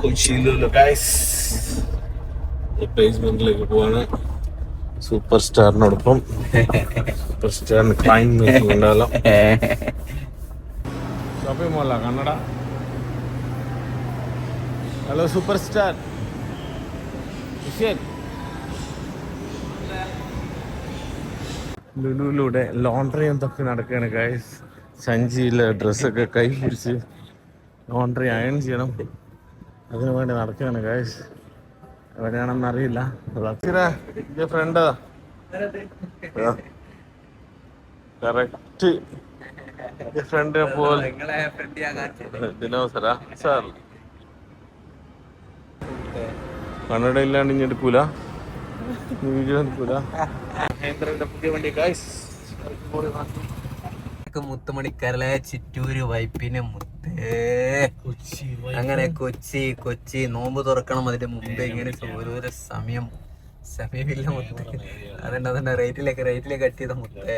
കൊച്ചിയിലുള്ള guys ബേസ്മെന്റിലേക്ക് പോവാണ്. Super സ്റ്റാറിനോടൊപ്പം സൂപ്പർ സ്റ്റാറിന് ക്ലൈൻ മേക്കിംഗ് ഉണ്ടാകാം. ഷോപ്പിംഗ് മോളാ കന്നഡ. ഹലോ സൂപ്പർ സ്റ്റാർ ലുലുലൂടെ ലോണ്ടറി എന്തൊക്കെ നടക്കുകയാണ് ഗൈസ്. സഞ്ചിയിലെ ഡ്രസ്സൊക്കെ കൈ പിടിച്ച് ലോണ്ടറി അയൺ ചെയ്യണം. അതിനു വേണ്ടി നടക്കുകയാണ് ഗൈസ്. എവിടെയാണെന്ന് അറിയില്ല. ഫ്രണ്ട് കറക്റ്റ് ഫ്രണ്ട് പോലെ ദിനോസരാ സാർ കന്നഡ ഇല്ലാണ്ട് ഇനി എടുക്കൂല, വീഡിയോ എടുക്കൂല. മഹേന്ദ്രന്റെ പുതിയ വണ്ടി ഗൈസ്. മുത്തുമണിക്കരലെ ചിറ്റൂര് വൈപ്പിന് മുത്തേ. അങ്ങനെ കൊച്ചി നോമ്പ് തുറക്കണം. അതിന്റെ മുമ്പേ ഇങ്ങനെ ഓരോരോ സമയമില്ല മുത്തേ. അതന്നെ റൈറ്റിലേക്ക് കട്ടിയത് മുത്തേ.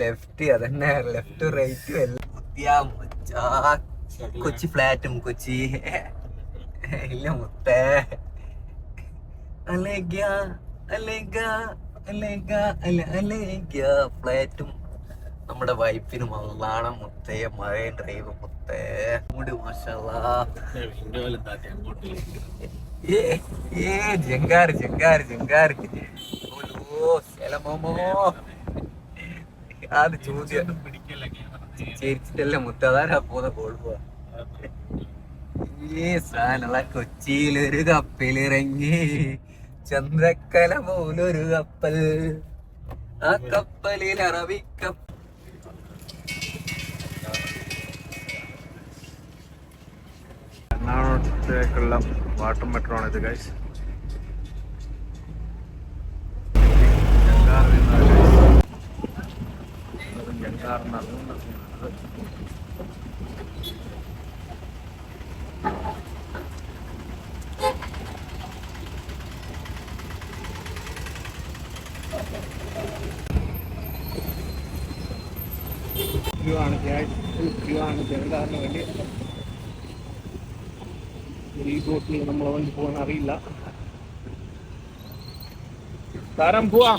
ലെഫ്റ്റ് അതന്നെ ലെഫ്റ്റ് റൈറ്റും എല്ലാം കൊച്ചി ഫ്ലാറ്റും കൊച്ചി ഇല്ല മുത്തേ. ഫ്ലാറ്റും നമ്മുടെ വൈഫിനും അള്ളാണ് മുത്തേ. മഴയും ഡ്രൈവ് മുത്തേ. മൂട് മാഷാല്ലാ. ജങ്കാറ് അത് ചോദ്യം ചേരിച്ചിട്ടല്ലേ മുത്ത. അതാരാ പോന്ന കോൾപോവാ. സാധനമുള്ള കൊച്ചിയിലൊരു കപ്പലിറങ്ങി, ചന്ദ്രക്കല പോലൊരു കപ്പൽ. ആ കപ്പലിൽ എറണാകുളത്തേക്കുള്ള വാട്ടർ മെട്രോ ആണ് ഇത് ഗൈസ്. ജനതാറിന് വേണ്ടി ഈ ബോട്ടിൽ നമ്മളെ വണ്ടി പോകാൻ അറിയില്ല. താരം പോവാ.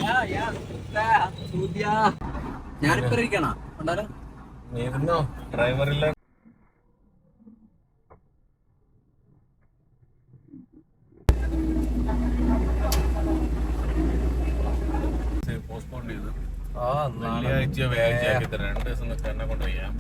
ഞാനിപ്പോ ഇരിക്കണോ ഡ്രൈവറില്ല. പോസ്റ്റ്പോൺ ചെയ്തു. വെള്ളിയാഴ്ച വ്യാഴാഴ്ച ആക്കി 2 ദിവസം എന്നെ കൊണ്ട് ചെയ്യാൻ.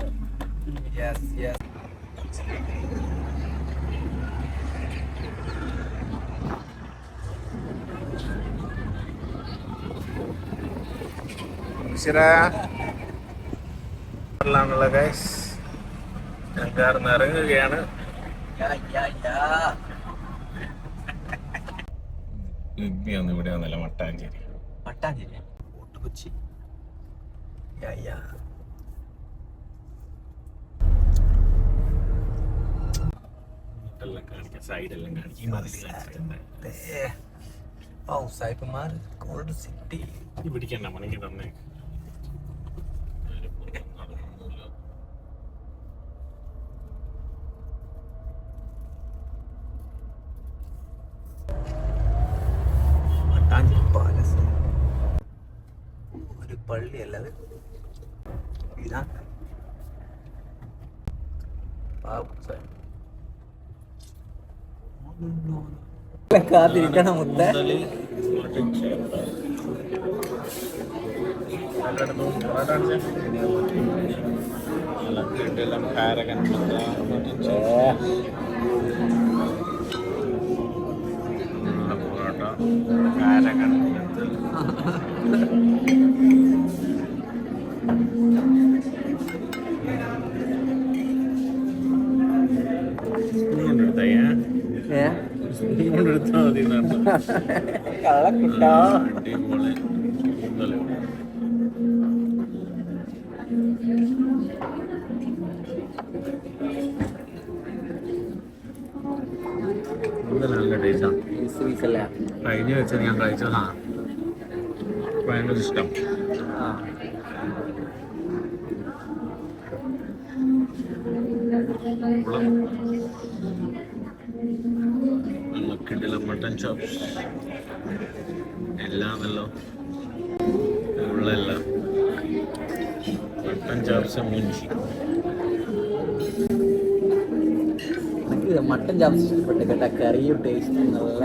ഇറങ്ങുകയാണ്. ഇവിടെയാന്നല്ല മട്ടാഞ്ചേരി. കൊച്ചി സൈഡെല്ലാം സായിപ്പന്മാർ ഗോൾഡ് സിറ്റി പിടിക്കണ്ട മണിക്ക് തന്നെ. പാലസ് ഒരു പള്ളിയല്ലത്. ഇതാ കാത്തിരിക്കണം മുത്തേ. കള്ളക്കുട്ടാ. നല്ല ടേസ്റ്റാണ്. കഴിഞ്ഞ വെച്ചാൽ ഞാൻ കഴിച്ചതാ ഭയങ്കര ഇഷ്ടം. കിട്ടില്ല മട്ടൻ ചോപ്സ് എല്ലാം നല്ലോ ഉള്ളല്ല മട്ടൻ ചോപ്സ് മുഞ്ചി. എനിക്ക് മട്ടൻ ചാപ്സ് ഇഷ്ടപ്പെട്ടു കേട്ടോ. കറിയും ടേസ്റ്റ് നല്ല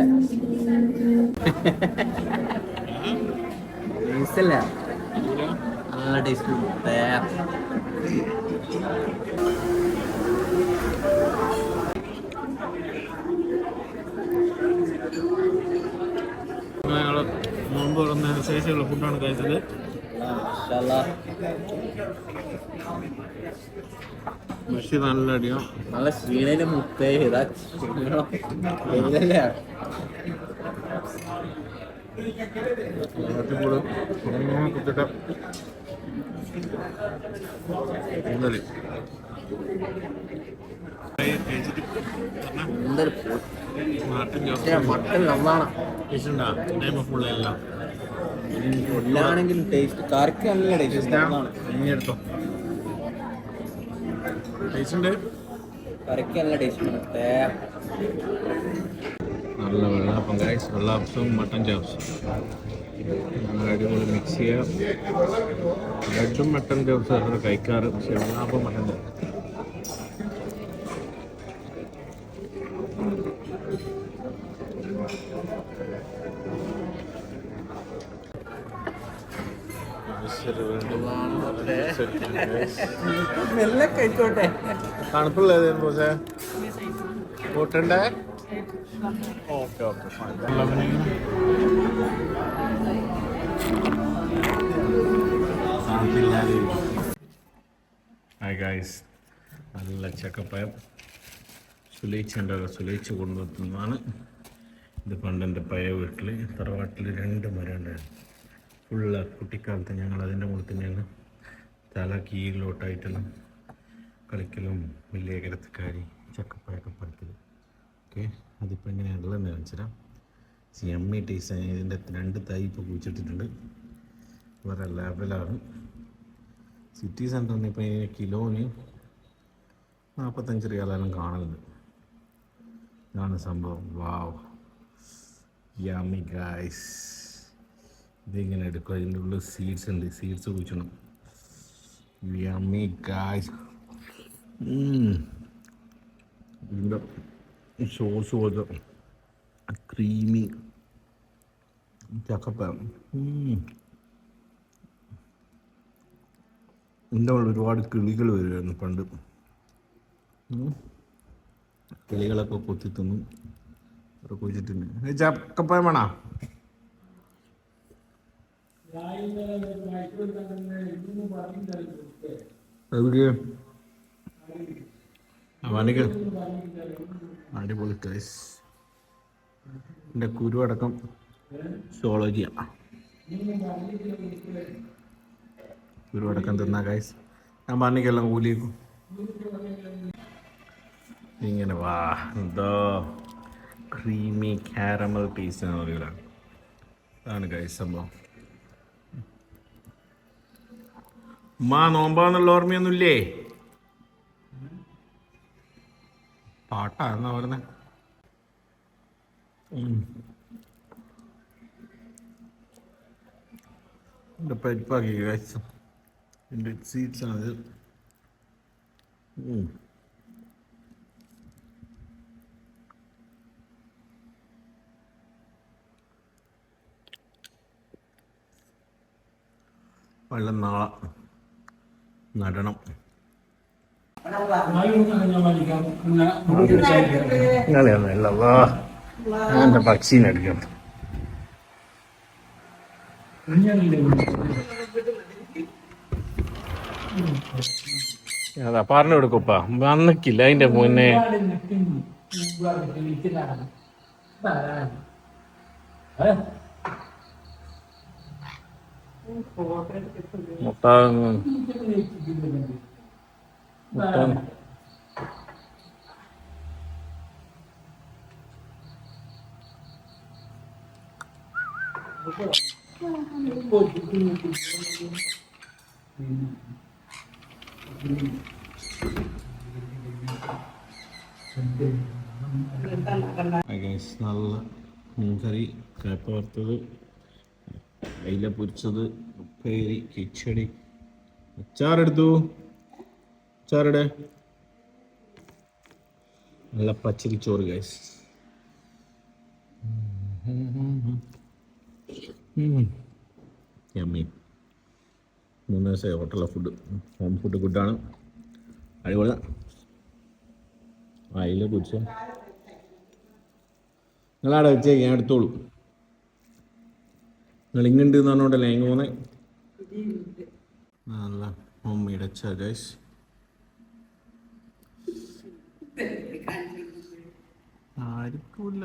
ടേസ്റ്റല്ല, നല്ല ടേസ്റ്റ്. ഞങ്ങൾ നോമ്പ് തുറന്നതിന് ശേഷമുള്ള ഫുഡാണ് കഴിച്ചത്. മെസ്സി നല്ല അടിയോ നല്ല ക്ഷീണയില് മുത്തേ ഇതാ കുത്തിട്ട് മട്ടൻ നന്നാണ്. എല്ലാണെങ്കിലും ടേസ്റ്റ് കറിക്ക് നല്ല ടേസ്റ്റ് എടുത്തോ ടേസ്റ്റ് ഉണ്ട്. കറിക്ക് നല്ല ടേസ്റ്റ് ഉണ്ട്. നല്ല വെള്ളാപ്പം ഗൈസ്, വെള്ളാപ്പസും മട്ടൻ ചോപ്സും നല്ല അടിപൊളി മിക്സ് ചെയ്യാം. ബ്രെഡും മട്ടൻ ചോപ്സും കഴിക്കാറ്, പക്ഷെ വെള്ളാപ്പം മട്ടൻ ചോപ്സ് മെല്ലെ കഴിച്ചോട്ടെ. തണുപ്പുള്ള കൂട്ടണ്ടേ? ഓക്കെ ഓക്കെ ഹായ് ഗായ്സ്, നല്ല ചക്കപ്പയം സുലയിച്ച് കൊണ്ടുവന്നതാണ്. ഇത് പണ്ടെൻ്റെ പഴയ വീട്ടിൽ തറവാട്ടിൽ 2 മരം ഉണ്ടായിരുന്നു. ഫുള്ള് കുട്ടിക്കാലത്ത് ഞങ്ങൾ അതിൻ്റെ മുകളിൽ തന്നെയാണ് തല കീഴിലോട്ടായിട്ടെല്ലാം കളിക്കലും വലിയ കരത്തക്കാരി ചക്കപ്പയൊക്കെ പറിക്കലും ഓക്കെ. അതിപ്പോൾ എങ്ങനെയാണുള്ളതെന്ന് കാണിച്ചുതരാം. എമ്മി ടേസ്റ്റാണ്. ഇതിൻ്റെ 2 തൈ ഇപ്പോൾ കുഴിച്ചിട്ടിട്ടുണ്ട്. വേറെ ലെവലാണ്. സിറ്റി സെൻറ്ററിന് ഇപ്പോൾ ഇതിന് കിലോന് 45 റിയാലെല്ലാം കാണലുണ്ട്. ഇതാണ് സംഭവം. Wow, yummy guys. ഇതിങ്ങനെ എടുക്കുക. അതിൻ്റെ ഉള്ളിൽ സീഡ്സ് ഉണ്ട്. സീഡ്സ് കുഴിച്ചിടണം. Yummy guys. ഇതിൻ്റെ സോസ് പോലത്തെ ക്രീമി ചക്കപ്പഴം. ഇതിൻ്റെ ഉള്ളിൽ ഒരുപാട് കിളികൾ വരുമായിരുന്നു പണ്ട്. കിളികളൊക്കെ കൊത്തി തിന്നു. കുഴിച്ചിട്ടുണ്ട്. ചക്കപ്പഴം വേണോ? അടിപൊളി ഗൈസ്. എൻ്റെ കുരു അടക്കം സോളജിയാണ്. കുരു അടക്കം തിന്നാ ഗൈസ്. ഞാൻ പറഞ്ഞിക്കെല്ലാം കൂലിയേക്കും. ഇങ്ങനെ വാ, എന്തോ ക്രീമി കാരമൽ ടേസ്റ്റ് എന്ന് പറയുക. അതാണ് ഗൈസ് സംഭവം. നോമ്പാന്നുള്ള ഓർമ്മയൊന്നുമില്ലേ? പാട്ടാ എന്നാ പറയുന്നത്? എൻ്റെ പരിപ്പാക്കി ഗൈസ്. എൻ്റെ സീഡ്സ് ആണിത്. വെള്ളം നാളെ നടണം. അങ്ങനത്തെ പക്ഷീനെടുക്കാം. അതാ പറഞ്ഞു കൊടുക്കുപ്പാ, വന്നിക്കില്ല അതിന്റെ മുന്നേ. മുട്ട നല്ല മീൻകറി, കപ്പ വറുത്തത്, അയില പൊരിച്ചത്, ഉപ്പേരി, കിച്ചടി, അച്ചാറെടുത്തു. അച്ചാറിടെ നല്ല പച്ചരി ചോറ് ഗൈസ്. യമ്മി. 3 ദിവസമായി ഹോട്ടലിലെ ഫുഡ്. ഹോം ഫുഡ് ഗുഡാണ്, അടിപൊളി. അയില പൊരിച്ച നിങ്ങളവിടെ വെച്ചേ, ഞാൻ എടുത്തോളൂ. നിങ്ങൾ ഇങ്ങുണ്ട് എന്ന് പറഞ്ഞോണ്ടല്ലേ എങ്ങ് പോന്നെ. നല്ല ഹോം മെയ്ഡ് അച്ചാർ ഗൈസ്. ആർക്കുമില്ല.